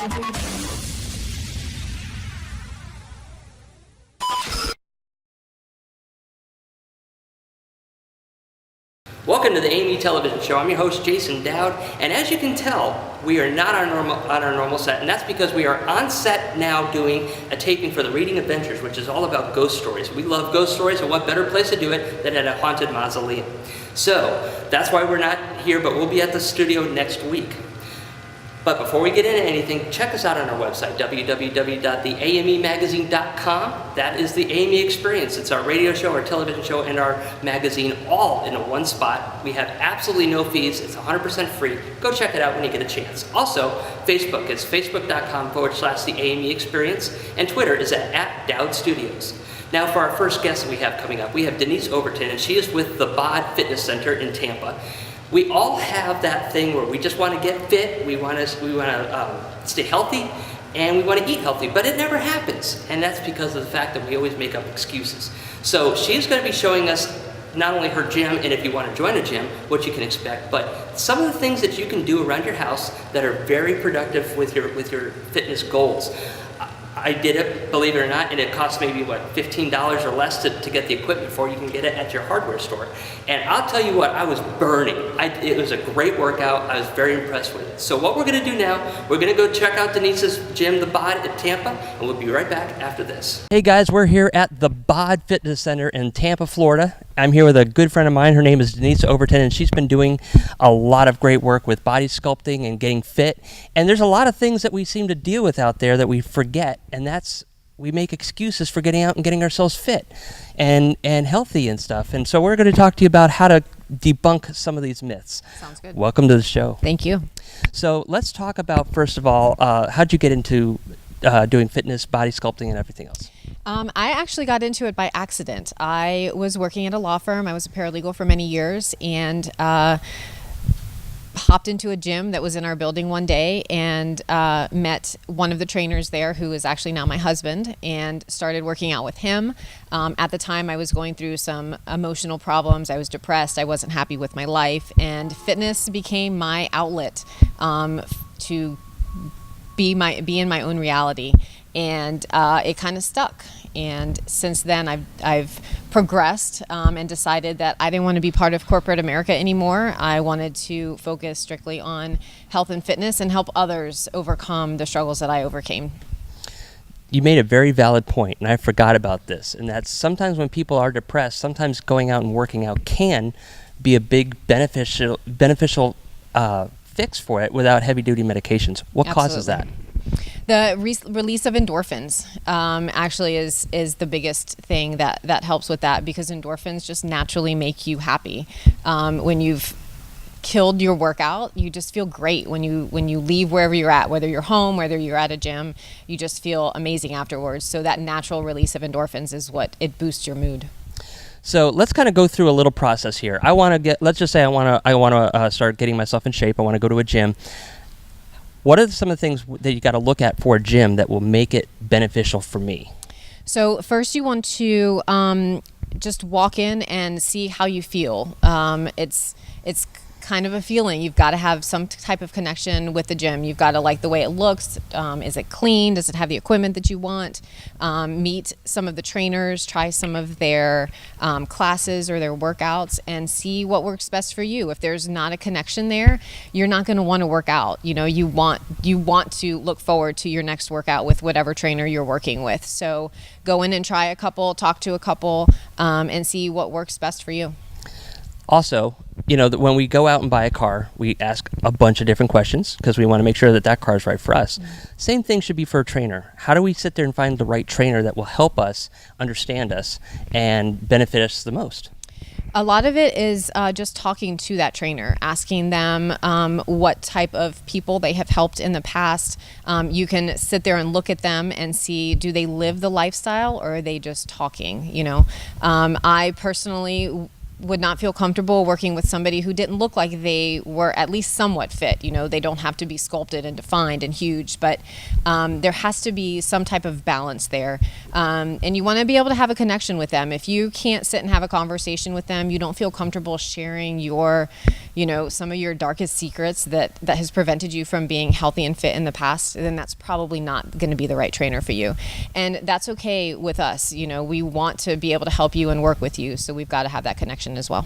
Welcome to the AME television show. I'm your host, Jason Dowd, and as you can tell, we are not on our normal set, and that's because we are on set now doing a taping for the Reading Adventures, which is all about ghost stories. We love ghost stories, and what better place to do it than at a haunted mausoleum. So, that's why we're not here, but we'll be at the studio next week. But before we get into anything, check us out on our website, www.theamemagazine.com. That is the AME experience. It's our radio show, our television show, and our magazine all in one spot. We have absolutely no fees. It's 100% free. Go check it out when you get a chance. Also, Facebook is facebook.com/the AME experience, and Twitter is at Dowd Studios. Now for our first guest that we have coming up, we have Denise Overton, and she is with the Bod Fitness Center in Tampa. We all have that thing where we just want to get fit, we want to stay healthy, and we want to eat healthy, but it never happens. And that's because of the fact that we always make up excuses. So she's going to be showing us not only her gym, and if you want to join a gym, what you can expect, but some of the things that you can do around your house that are very productive with your fitness goals. I did it, believe it or not, and it cost maybe, $15 or less to get the equipment for. You can get it at your hardware store. And I'll tell you what, I was burning. It was a great workout. I was very impressed with it. So what we're going to do now, we're going to go check out Denise's gym, the Bod at Tampa, and we'll be right back after this. Hey guys, we're here at the Bod Fitness Center in Tampa, Florida. I'm here with a good friend of mine. Her name is Denise Overton, and she's been doing a lot of great work with body sculpting and getting fit. And there's a lot of things that we seem to deal with out there that we forget, and that's we make excuses for getting out and getting ourselves fit and healthy and stuff. And so we're going to talk to you about how to debunk some of these myths. Sounds good. Welcome to the show. Thank you. So let's talk about, first of all, how'd you get into doing fitness, body sculpting, and everything else? I actually got into it by accident. I was working at a law firm. I was a paralegal for many years, and hopped into a gym that was in our building one day and met one of the trainers there, who is actually now my husband, and started working out with him. At the time, I was going through some emotional problems. I was depressed. I wasn't happy with my life, and fitness became my outlet to be in my own reality. And it kind of stuck. And since then, I've progressed and decided that I didn't want to be part of corporate America anymore. I wanted to focus strictly on health and fitness and help others overcome the struggles that I overcame. You made a very valid point, and I forgot about this. And that's sometimes when people are depressed, sometimes going out and working out can be a big beneficial fix for it without heavy-duty medications. What causes that? The release of endorphins actually is the biggest thing that helps with that, because endorphins just naturally make you happy. When you've killed your workout, you just feel great when you leave wherever you're at, whether you're home, whether you're at a gym, you just feel amazing afterwards. So that natural release of endorphins is what it boosts your mood. So let's kind of go through a little process here. Let's just say I want to start getting myself in shape. I want to go to a gym. What are some of the things that you got to look at for a gym that will make it beneficial for me? So first you want to just walk in and see how you feel. It's kind of a feeling. You've got to have some type of connection with the gym. You've got to like the way it looks. Is it clean? Does it have the equipment that you want? Meet some of the trainers, try some of their classes or their workouts, and see what works best for you. If there's not a connection there, you're not going to want to work out. You want to look forward to your next workout with whatever trainer you're working with. So go in and try a couple, talk to a couple, and see what works best for you. Also, when we go out and buy a car, we ask a bunch of different questions because we want to make sure that car is right for us. Mm-hmm. Same thing should be for a trainer. How do we sit there and find the right trainer that will help us, understand us, and benefit us the most? A lot of it is just talking to that trainer, asking them what type of people they have helped in the past. You can sit there and look at them and see, do they live the lifestyle or are they just talking? I personally would not feel comfortable working with somebody who didn't look like they were at least somewhat fit. They don't have to be sculpted and defined and huge, but there has to be some type of balance there. And you want to be able to have a connection with them. If you can't sit and have a conversation with them, you don't feel comfortable sharing your some of your darkest secrets that has prevented you from being healthy and fit in the past, then that's probably not going to be the right trainer for you. And that's okay with us. We want to be able to help you and work with you, so we've got to have that connection as well.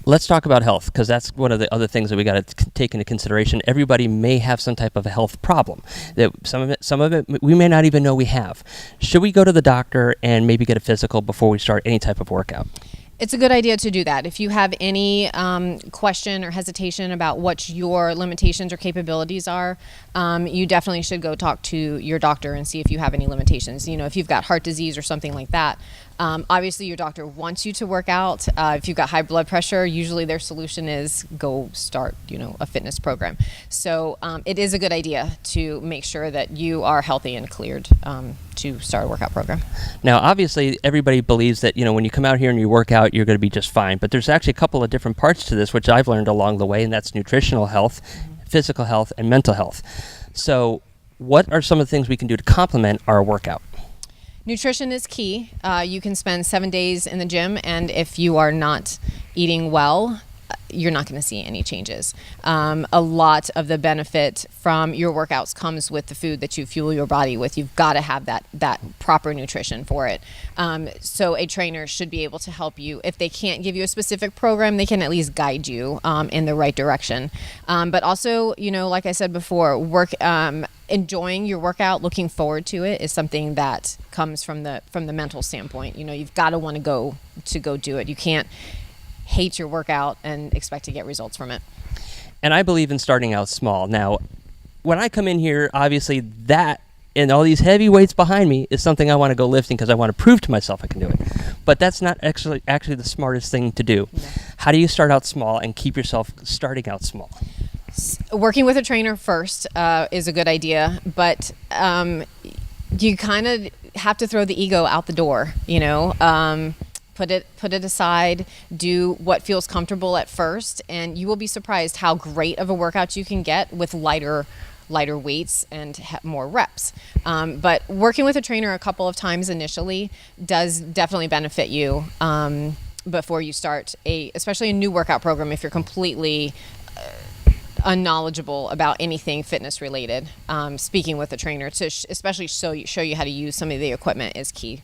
Let's talk about health, because that's one of the other things that we got to take into consideration. Everybody may have some type of a health problem. That some of it we may not even know we have. Should we go to the doctor and maybe get a physical before we start any type of workout? It's a good idea to do that. If you have any question or hesitation about what your limitations or capabilities are, you definitely should go talk to your doctor and see if you have any limitations. If you've got heart disease or something like that, obviously your doctor wants you to work out. If you've got high blood pressure, usually their solution is go start, a fitness program. So it is a good idea to make sure that you are healthy and cleared to start a workout program. Now, obviously, everybody believes that, when you come out here and you work out, you're going to be just fine. But there's actually a couple of different parts to this, which I've learned along the way, and that's nutritional health, physical health, and mental health. So what are some of the things we can do to complement our workout? Nutrition is key. You can spend 7 days in the gym, and if you are not eating well, you're not going to see any changes. A lot of the benefit from your workouts comes with the food that you fuel your body with. You've got to have that proper nutrition for it. So a trainer should be able to help you. If they can't give you a specific program, they can at least guide you in the right direction. But also, like I said before, enjoying your workout, looking forward to it is something that comes from the mental standpoint. You've got to want to go do it. You can't hate your workout and expect to get results from it. And I believe in starting out small. Now, when I come in here, obviously that and all these heavy weights behind me is something I want to go lifting because I want to prove to myself I can do it. But that's not actually the smartest thing to do. No. How do you start out small and keep yourself starting out small? Working with a trainer first is a good idea, but you kind of have to throw the ego out the door, Put it aside, do what feels comfortable at first, and you will be surprised how great of a workout you can get with lighter weights and more reps. But working with a trainer a couple of times initially does definitely benefit you before you start especially a new workout program if you're completely unknowledgeable about anything fitness related. Speaking with a trainer to especially show you how to use some of the equipment is key.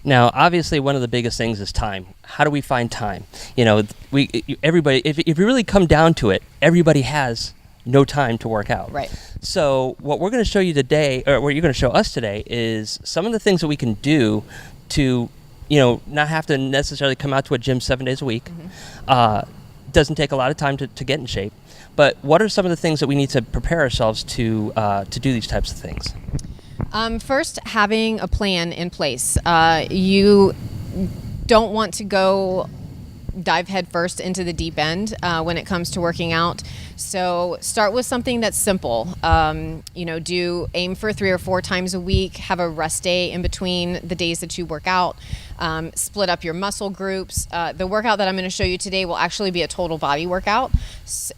Now, obviously, one of the biggest things is time. How do we find time? Everybody, if you really come down to it, everybody has no time to work out. Right. So what we're going to show you today, or what you're going to show us today, is some of the things that we can do to, not have to necessarily come out to a gym 7 days a week. Mm-hmm. Doesn't take a lot of time to get in shape. But what are some of the things that we need to prepare ourselves to do these types of things? First, having a plan in place. You don't want to go dive headfirst into the deep end when it comes to working out. So start with something that's simple. Aim for 3 or 4 times a week. Have a rest day in between the days that you work out. Split up your muscle groups. The workout that I'm going to show you today will actually be a total body workout,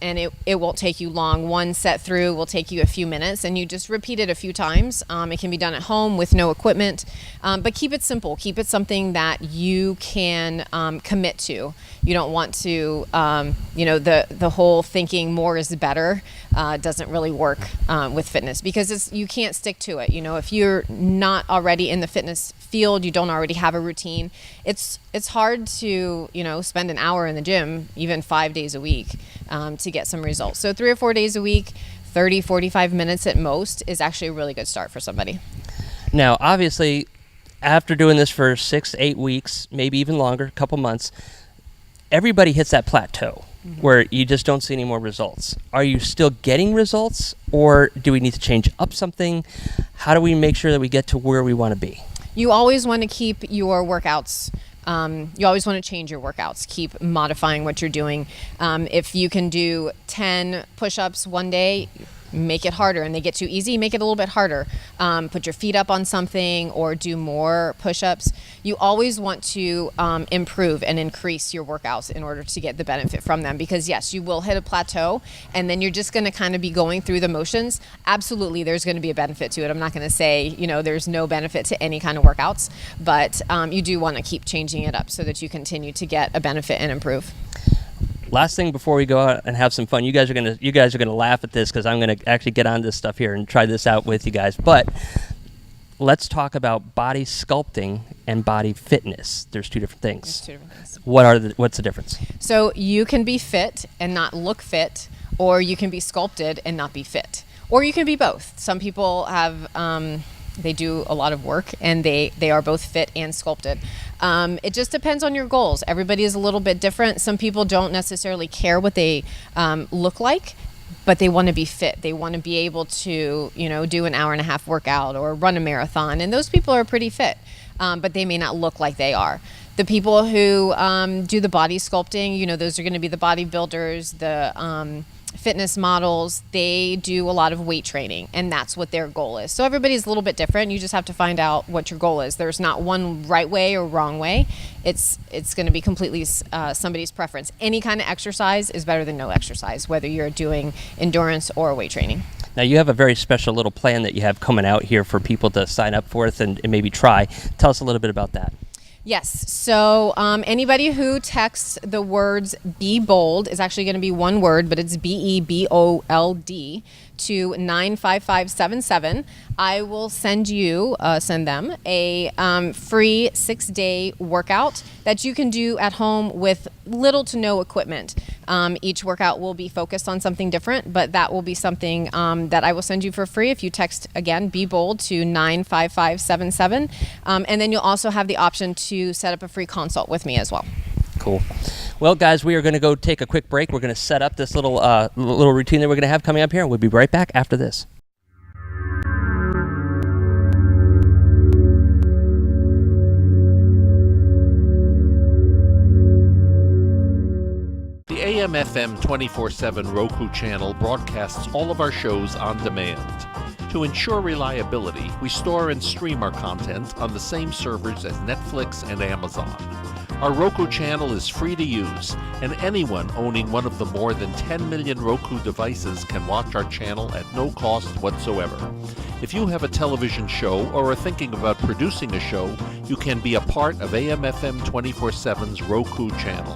and it won't take you long. One set through will take you a few minutes, and you just repeat it a few times. It can be done at home with no equipment, but keep it simple. Keep it something that you can commit to. You don't want to, the whole thinking more is better doesn't really work with fitness because you can't stick to it. If you're not already in the fitness field, you don't already have a routine, it's hard to, spend an hour in the gym, even 5 days a week to get some results. So 3 or 4 days a week, 30, 45 minutes at most is actually a really good start for somebody. Now, obviously, after doing this for 6, 8 weeks, maybe even longer, a couple months, everybody hits that plateau where you just don't see any more results. Are you still getting results, or do we need to change up something? How do we make sure that we get to where we want to be? You always want to keep your workouts. You always want to change your workouts. Keep modifying what you're doing. If you can do 10 push-ups one day, make it harder, and they get too easy, make it a little bit harder. Put your feet up on something or do more push-ups. You always want to improve and increase your workouts in order to get the benefit from them, because yes, you will hit a plateau and then you're just going to kind of be going through the motions. Absolutely, there's going to be a benefit to it. I'm not going to say, there's no benefit to any kind of workouts, but you do want to keep changing it up so that you continue to get a benefit and improve. last thing before we go out and have some fun, you guys are gonna laugh at this because I'm gonna actually get on this stuff here and try this out with you guys. But let's talk about body sculpting and body fitness. There's two different things. There's two different things. What's the difference? So you can be fit and not look fit, or you can be sculpted and not be fit, or you can be both. Some people have they do a lot of work and they are both fit and sculpted. It just depends on your goals. Everybody is a little bit different. Some people don't necessarily care what they look like, but they want to be fit. They want to be able to, do an hour and a half workout or run a marathon. And those people are pretty fit, but they may not look like they are. The people who do the body sculpting, those are going to be the bodybuilders, the fitness models. They do a lot of weight training, and that's what their goal is. So everybody's a little bit different. You just have to find out what your goal is. There's not one right way or wrong way. It's going to be completely somebody's preference. Any kind of exercise is better than no exercise, whether you're doing endurance or weight training. Now, you have a very special little plan that you have coming out here for people to sign up for it and maybe try. Tell us a little bit about that. Yes. So anybody who texts the words "Be Bold" is actually going to be one word, but it's BEBOLD to 95577. I will send them a free 6-day workout that you can do at home with little to no equipment. Each workout will be focused on something different, but that will be something that I will send you for free if you text, again, Be Bold to 95577. And then you'll also have the option to set up a free consult with me as well. Cool. Well, guys, we are going to go take a quick break. We're going to set up this little routine that we're going to have coming up here, and we'll be right back after this. The AM/FM 24/7 Roku channel broadcasts all of our shows on demand. To ensure reliability, we store and stream our content on the same servers as Netflix and Amazon. Our Roku channel is free to use, and anyone owning one of the more than 10 million Roku devices can watch our channel at no cost whatsoever. If you have a television show or are thinking about producing a show, you can be a part of AM/FM 24/7's Roku channel.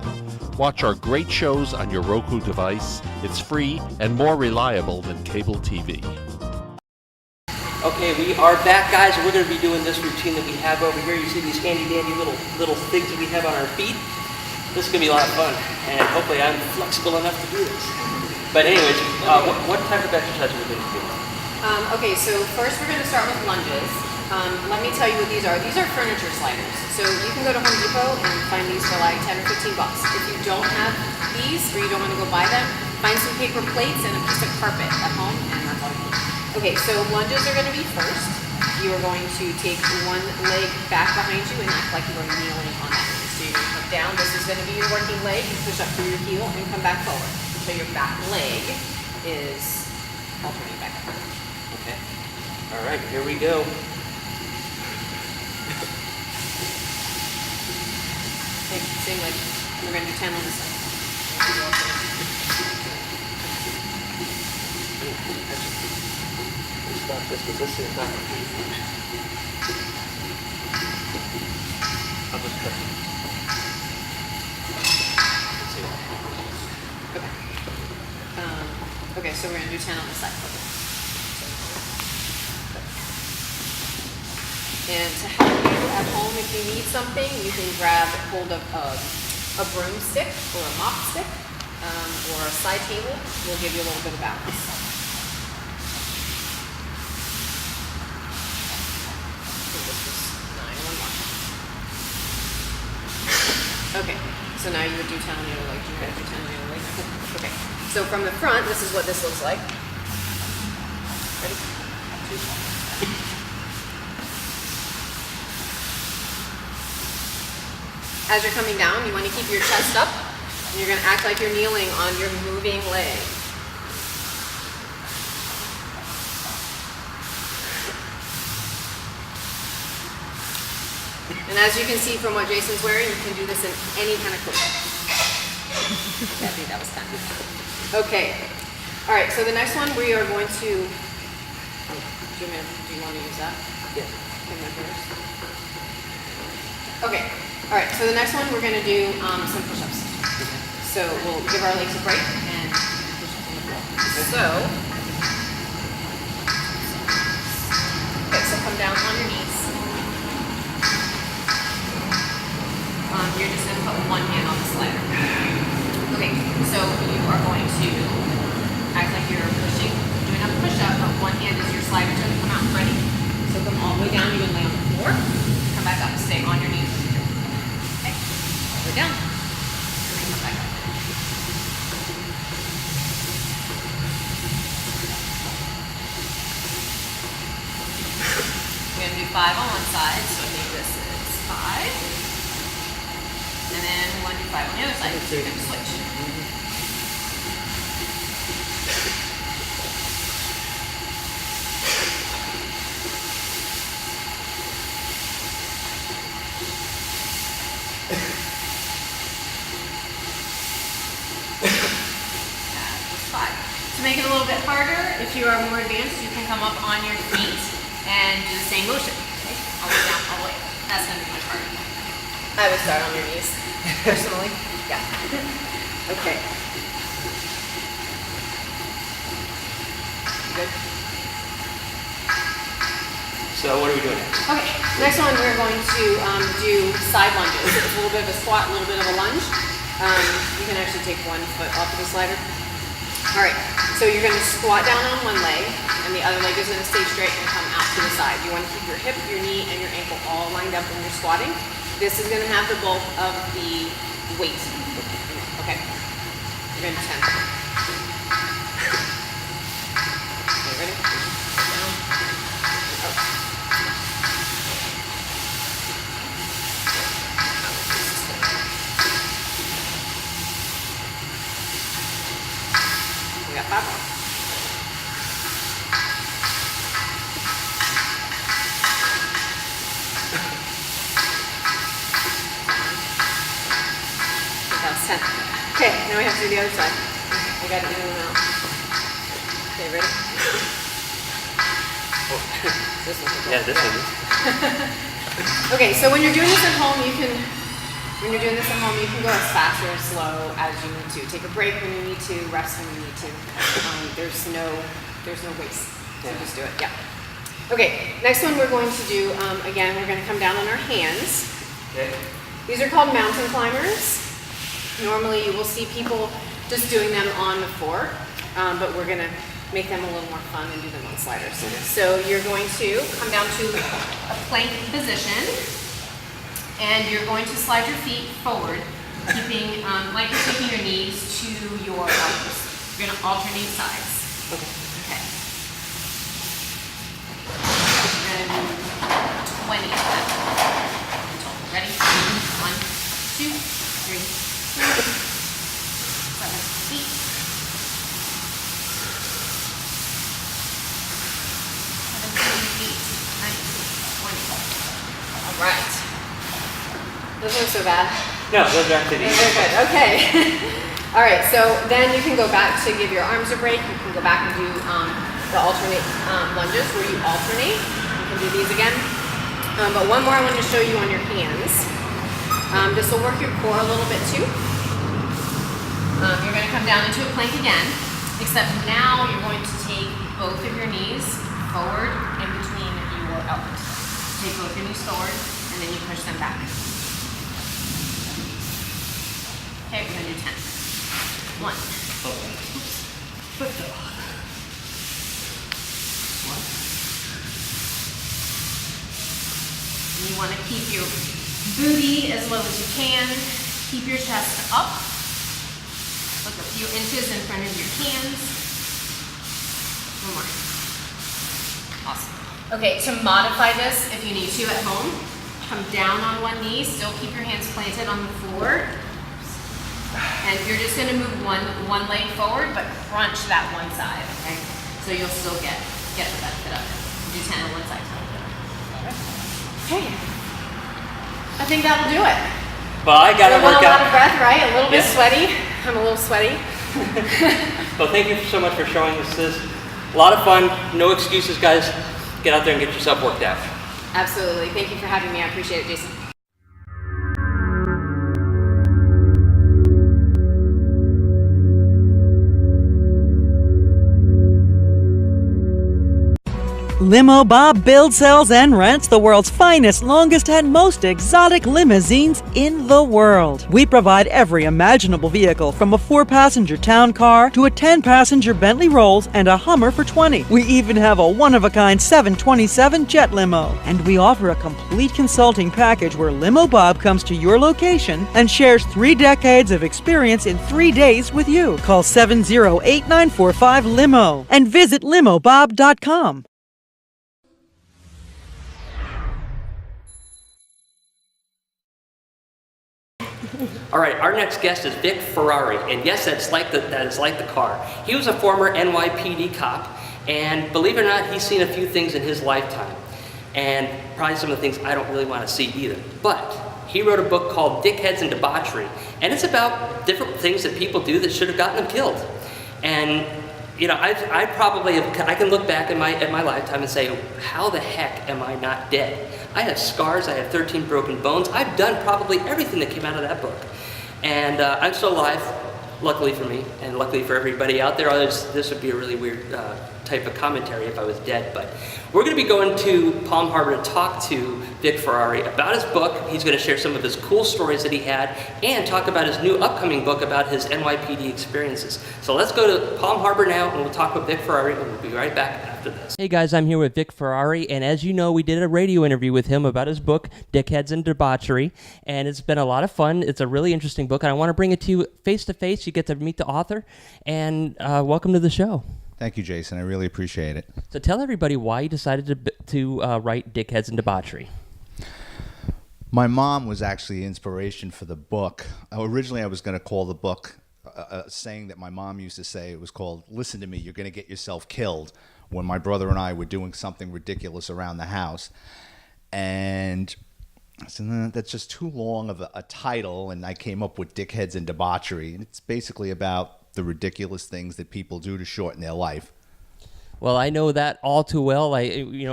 Watch our great shows on your Roku device. It's free and more reliable than cable TV. Okay, we are back, guys, and we're going to be doing this routine that we have over here. You see these handy-dandy little things that we have on our feet. This is going to be a lot of fun, and hopefully I'm flexible enough to do this. But anyways, what type of exercise are we going to do? Okay, so first we're going to start with lunges. Let me tell you what these are. These are furniture sliders. So you can go to Home Depot and find these for like 10 or 15 bucks. If you don't have these or you don't want to go buy them, find some paper plates and a piece of carpet at home, and that's all you need. Okay, so lunges are going to be first. You are going to take one leg back behind you and act like you're kneeling on that knee. So you're going to come down. This is going to be your working leg. You push up through your heel and come back forward. So your back leg is alternating back up. Okay. All right, here we go. Same leg. We're going to do 10 on this side. Stop this because this is not. I'll just cut it. Let's see. Okay. Okay, so we're going to do 10 on this side. And to help you at home, if you need something, you can grab hold of a broomstick or a mop stick or a side table. Will give you a little bit of balance. Okay, so now you would do 10 on the other leg. You gotta do 10 on the other leg. Okay, so from the front, this is what this looks like. Ready? As you're coming down, you want to keep your chest up, and you're going to act like you're kneeling on your moving leg. And as you can see from what Jason's wearing, you can do this in any kind of clothes. Yeah, I think that was 10. Okay. All right, so the next one we are going to, do you want to use that? Yeah. Okay. All right, so the next one we're going to do some push-ups. So we'll give our legs a break and push up on the floor. So, okay, so come down on your knees. You're just going to put one hand on the slider. Okay, so you are going to act like you're pushing, doing a push-up, but one hand is your slider to come out. Ready? So come all the way down, you're going to lay on the floor. Come back up, stay on your knees. Okay, all the way down. And then come back up. We're going to do 5 on one side, so I think this is 5. And then we'll do 5 on the other side, so you're going to switch. To make it a little bit harder, if you are more advanced, you can come up on your feet and do the same motion. Okay? All the way down, all the way. That's going to be much harder. I would start on your knees, personally. Yeah. Okay. Good. So what are we doing next? Okay, next one we're going to do side lunges. It's a little bit of a squat, a little bit of a lunge. You can actually take one foot off of the slider. All right, so you're going to squat down on one leg, and the other leg is going to stay straight and come out to the side. You want to keep your hip, your knee, and your ankle all lined up when you're squatting. This is going to have the bulk of the weight. Okay, you're going to do 10. Okay, ready? Down. Up. We got 5 more. That was 10. Okay, now we have to do the other side. I got it in and out. Okay, ready? This one. Yeah, this one. Okay, so when you're doing this at home, you can go as fast or as slow as you need to. Take a break when you need to, rest when you need to. There's no waste. So just do it. Yeah. Okay, next one we're going to do, again, we're going to come down on our hands. Okay. These are called mountain climbers. Normally you will see people just doing them on the floor, but we're going to make them a little more fun and do them on sliders. So you're going to come down to a plank position, and you're going to slide your feet forward, keeping, like you're taking your knees to your elbows. You're going to alternate sides. Okay. You're going to do 20 of them. Ready? 1, 2, 3, 4, 7, 8. 20. All right. Those aren't so bad. No, those are actually Those are good. Okay. All right. So then you can go back to give your arms a break. You can go back and do the alternate lunges where you alternate. You can do these again. But one more I want to show you on your hands. This will work your core a little bit too. You're going to come down into a plank again, except now you're going to take both of your knees forward in between your elbows. Take both your knees forward, and then you push them back. Okay, we're going to do 10. 1. Oops. And you want to keep your booty as low as you can. Keep your chest up. Look a few inches in front of your hands. One more. Awesome. Okay, to modify this, if you need to at home, come down on one knee, still keep your hands planted on the floor. And you're just gonna move one leg forward, but crunch that one side, okay? So you'll still get the benefit of it. Do 10 on one side. Okay. I think that'll do it. Well, I got to work a lot of out. breath, right? A little bit Yeah. sweaty. I'm a little sweaty. Well, thank you so much for showing us this. A lot of fun. No excuses, guys. Get out there and get yourself worked out. Absolutely. Thank you for having me. I appreciate it, Jason. Limo Bob builds, sells, and rents the world's finest, longest, and most exotic limousines in the world. We provide every imaginable vehicle, from a 4-passenger town car to a 10-passenger Bentley Rolls and a Hummer for $20. We even have a one-of-a-kind 727 jet limo. And we offer a complete consulting package where Limo Bob comes to your location and shares 3 decades of experience in 3 days with you. Call 708-945-LIMO and visit limobob.com. All right, our next guest is Vic Ferrari, and yes, that is like the car. He was a former NYPD cop, and believe it or not, he's seen a few things in his lifetime, and probably some of the things I don't really want to see either. But he wrote a book called Dickheads and Debauchery, and it's about different things that people do that should have gotten them killed. And you know, I can look back in my lifetime and say, how the heck am I not dead? I have scars, I have 13 broken bones. I've done probably everything that came out of that book. And I'm still alive, luckily for me, and luckily for everybody out there. This would be a really weird type of commentary if I was dead. But we're going to be going to Palm Harbor to talk to Vic Ferrari about his book. He's going to share some of his cool stories that he had and talk about his new upcoming book about his NYPD experiences. So let's go to Palm Harbor now, and we'll talk with Vic Ferrari, and we'll be right back after this. Hey guys, I'm here with Vic Ferrari, and as you know, we did a radio interview with him about his book, Dickheads and Debauchery, and it's been a lot of fun. It's a really interesting book, and I want to bring it to you face-to-face. You get to meet the author, and welcome to the show. Thank you, Jason. I really appreciate it. So tell everybody why you decided to write Dickheads and Debauchery. My mom was actually inspiration for the book. Originally, I was going to call the book a saying that my mom used to say. It was called, "Listen to me, you're going to get yourself killed," when my brother and I were doing something ridiculous around the house. And I said, "No, that's just too long of a title," and I came up with Dickheads and Debauchery. And it's basically about the ridiculous things that people do to shorten their life. Well, I know that all too well.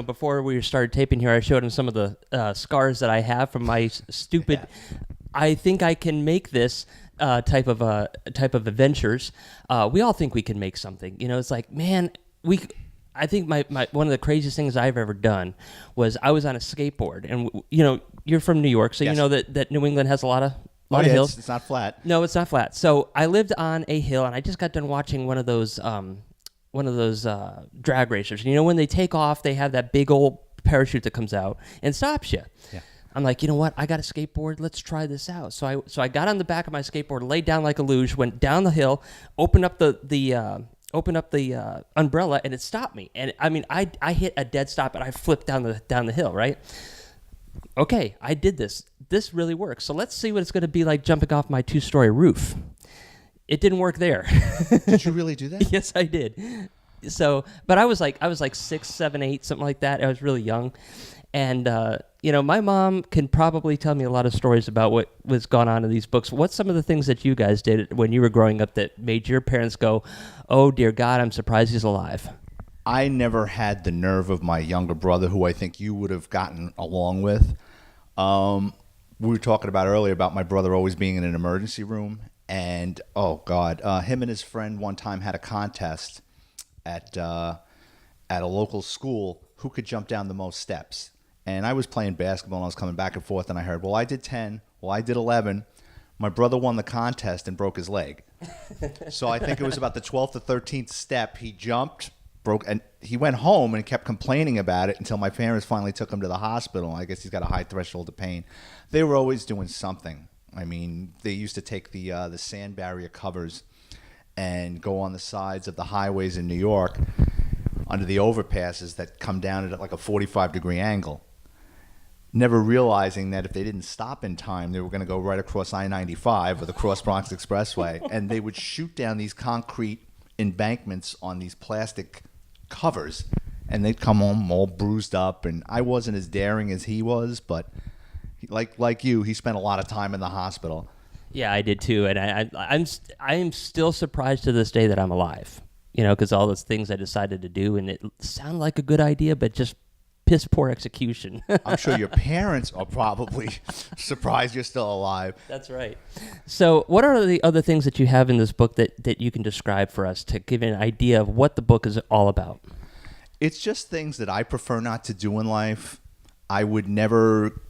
Before we started taping here, I showed him some of the scars that I have from my stupid. Yeah. I think I can make this type of adventures. We all think we can make something. You know, it's like, man, I think my one of the craziest things I've ever done was I was on a skateboard, and you're from New York, so yes. You know that New England has a lot of hills. It's not flat. No, it's not flat. So I lived on a hill, and I just got done watching one of those drag racers. You know, when they take off, they have that big old parachute that comes out and stops you. Yeah. I'm like, you know what? I got a skateboard. Let's try this out. So I got on the back of my skateboard, laid down like a luge, went down the hill, opened up the umbrella, and it stopped me. And I mean, I hit a dead stop, and I flipped down the hill. Right? Okay, I did this. This really works. So let's see what it's going to be like jumping off my 2-story roof. It didn't work there. Did you really do that? Yes, I did. So, but I was like 6, 7, 8, something like that. I was really young. And, my mom can probably tell me a lot of stories about what was going on in these books. What's some of the things that you guys did when you were growing up that made your parents go, "Oh, dear God, I'm surprised he's alive"? I never had the nerve of my younger brother, who I think you would have gotten along with. We were talking about earlier about my brother always being in an emergency room. And, oh, God, him and his friend one time had a contest at a local school who could jump down the most steps. And I was playing basketball, and I was coming back and forth, and I heard, well, I did 10, well, I did 11. My brother won the contest and broke his leg. So I think it was about the 12th or 13th step. He jumped, broke, and he went home and kept complaining about it until my parents finally took him to the hospital. I guess he's got a high threshold of pain. They were always doing something. I mean, they used to take the sand barrier covers and go on the sides of the highways in New York under the overpasses that come down at like a 45-degree angle, never realizing that if they didn't stop in time, they were going to go right across I-95 or the Cross Bronx Expressway, and they would shoot down these concrete embankments on these plastic covers, and they'd come home all bruised up. And I wasn't as daring as he was, but like you, he spent a lot of time in the hospital. Yeah, I did too, and I'm still surprised to this day that I'm alive. Because all those things I decided to do, and it sounded like a good idea, but just piss poor execution. I'm sure your parents are probably surprised you're still alive. That's right. So what are the other things that you have in this book that you can describe for us to give an idea of what the book is all about? It's just things that I prefer not to do in life. I would never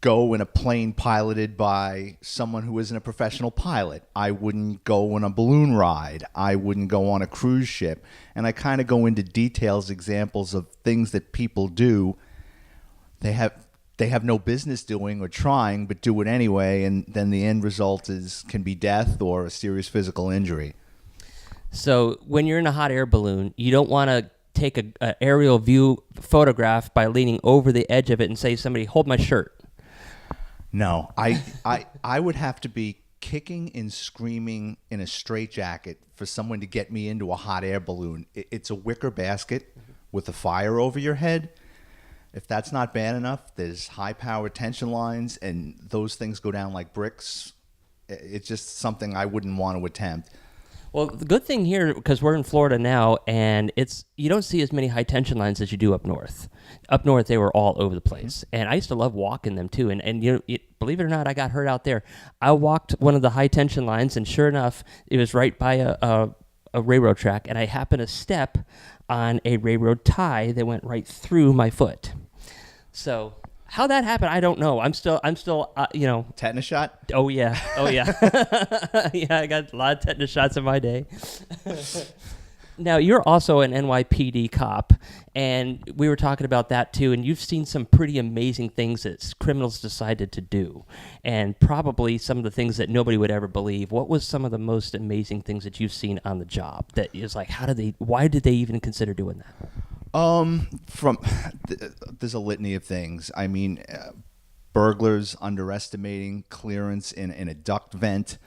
go in a plane piloted by someone who isn't a professional pilot. I wouldn't go on a balloon ride. I wouldn't go on a cruise ship. And I kind of go into details, examples of things that people do. They have no business doing or trying, but do it anyway, and then the end result can be death or a serious physical injury. So when you're in a hot air balloon, you don't want to take an aerial view photograph by leaning over the edge of it and say, somebody, hold my shirt. No, I would have to be kicking and screaming in a straitjacket for someone to get me into a hot air balloon. It's a wicker basket with a fire over your head. If that's not bad enough, there's high-power tension lines, and those things go down like bricks. It's just something I wouldn't want to attempt. Well, the good thing here, because we're in Florida now, and you don't see as many high tension lines as you do up north. Up north, they were all over the place, and I used to love walking them too. And believe it or not, I got hurt out there. I walked one of the high tension lines, and sure enough, it was right by a railroad track, and I happened to step on a railroad tie that went right through my foot. So how that happened, I don't know. I'm still, Tetanus shot? Oh yeah. Yeah, I got a lot of tetanus shots in my day. Now, you're also an NYPD cop, and we were talking about that too, and you've seen some pretty amazing things that criminals decided to do, and probably some of the things that nobody would ever believe. What was some of the most amazing things that you've seen on the job that is like, why did they even consider doing that? There's a litany of things. I mean, burglars underestimating clearance in a duct vent,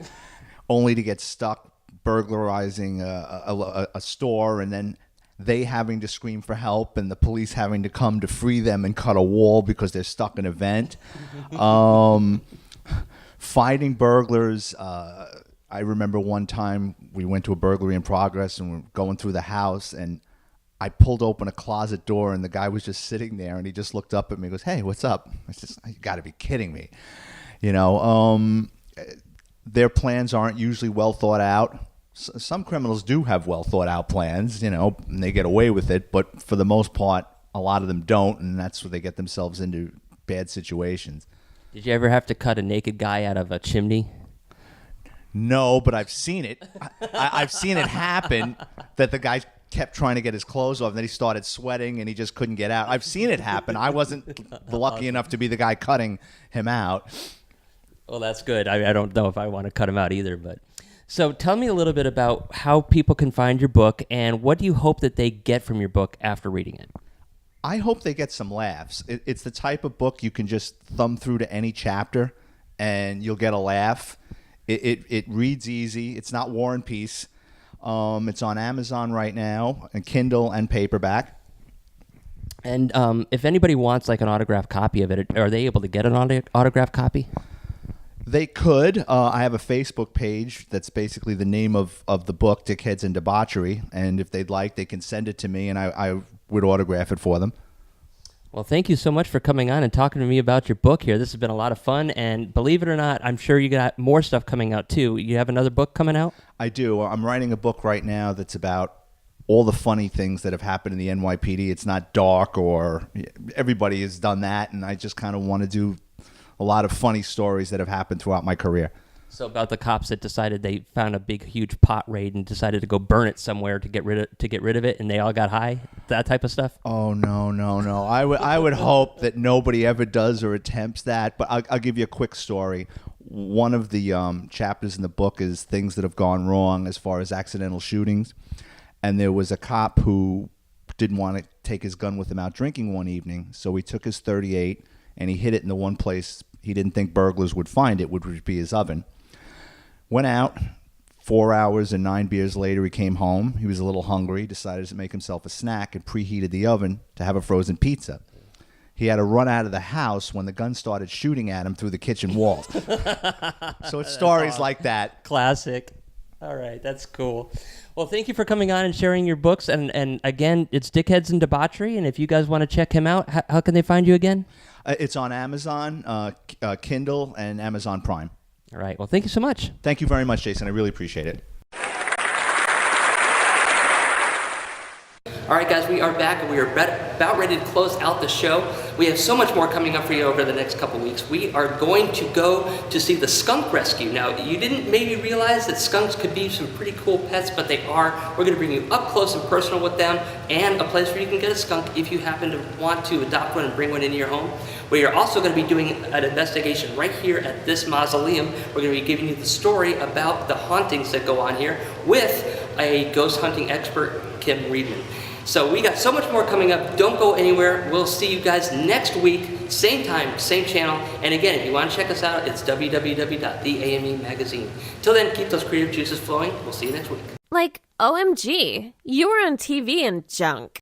only to get stuck burglarizing a store, and then they having to scream for help, and the police having to come to free them and cut a wall because they're stuck in a vent. Fighting burglars. I remember one time we went to a burglary in progress, and we're going through the house, and I pulled open a closet door, and the guy was just sitting there, and he just looked up at me and goes, "Hey, what's up?" I said, "You got to be kidding me." Their plans aren't usually well thought out. Some criminals do have well thought out plans, and they get away with it, but for the most part, a lot of them don't, and that's where they get themselves into bad situations. Did you ever have to cut a naked guy out of a chimney? No, but I've seen it. I've seen it happen, that the guy kept trying to get his clothes off, and then he started sweating, and he just couldn't get out. I've seen it happen. I wasn't lucky enough to be the guy cutting him out. Well, that's good. I don't know if I want to cut him out either. But so tell me a little bit about how people can find your book, and what do you hope that they get from your book after reading it? I hope they get some laughs. It's the type of book you can just thumb through to any chapter, and you'll get a laugh. It reads easy. It's not War and Peace. It's on Amazon right now, and Kindle and paperback. And if anybody wants like an autographed copy of it, are they able to get an autographed copy? They could. I have a Facebook page that's basically the name of the book, Dickheads and Debauchery, and if they'd like, they can send it to me, and I would autograph it for them. Well, thank you so much for coming on and talking to me about your book here. This has been a lot of fun, and believe it or not, I'm sure you got more stuff coming out too. You have another book coming out? I do. I'm writing a book right now that's about all the funny things that have happened in the NYPD. It's not dark, or everybody has done that, and I just kind of want to do a lot of funny stories that have happened throughout my career. So about the cops that decided they found a big, huge pot raid and decided to go burn it somewhere to get rid of it, and they all got high, that type of stuff. Oh no! I would hope that nobody ever does or attempts that. But I'll give you a quick story. One of the chapters in the book is things that have gone wrong as far as accidental shootings, and there was a cop who didn't want to take his gun with him out drinking one evening, so he took his .38 and he hid it in the one place he didn't think burglars would find it, which would be his oven. Went out, 4 hours and 9 beers later, he came home. He was a little hungry, decided to make himself a snack, and preheated the oven to have a frozen pizza. He had to run out of the house when the gun started shooting at him through the kitchen walls. So it's stories like that. Classic. All right, that's cool. Well, thank you for coming on and sharing your books. And again, it's Dickheads and Debauchery, and if you guys want to check him out, how can they find you again? It's on Amazon, Kindle, and Amazon Prime. All right. Well, thank you so much. Thank you very much, Jason. I really appreciate it. All right, guys, we are back and we are about ready to close out the show. We have so much more coming up for you over the next couple weeks. We are going to go to see the skunk rescue. Now, you didn't maybe realize that skunks could be some pretty cool pets, but they are. We're going to bring you up close and personal with them, and a place where you can get a skunk if you happen to want to adopt one and bring one into your home. We are also going to be doing an investigation right here at this mausoleum. We're going to be giving you the story about the hauntings that go on here with a ghost hunting expert, Kim Reedman. So we got so much more coming up. Don't go anywhere. We'll see you guys next week, same time, same channel. And again, if you want to check us out, it's www.theame magazine. Till then, keep those creative juices flowing. We'll see you next week. Like, OMG, you were on TV and junk.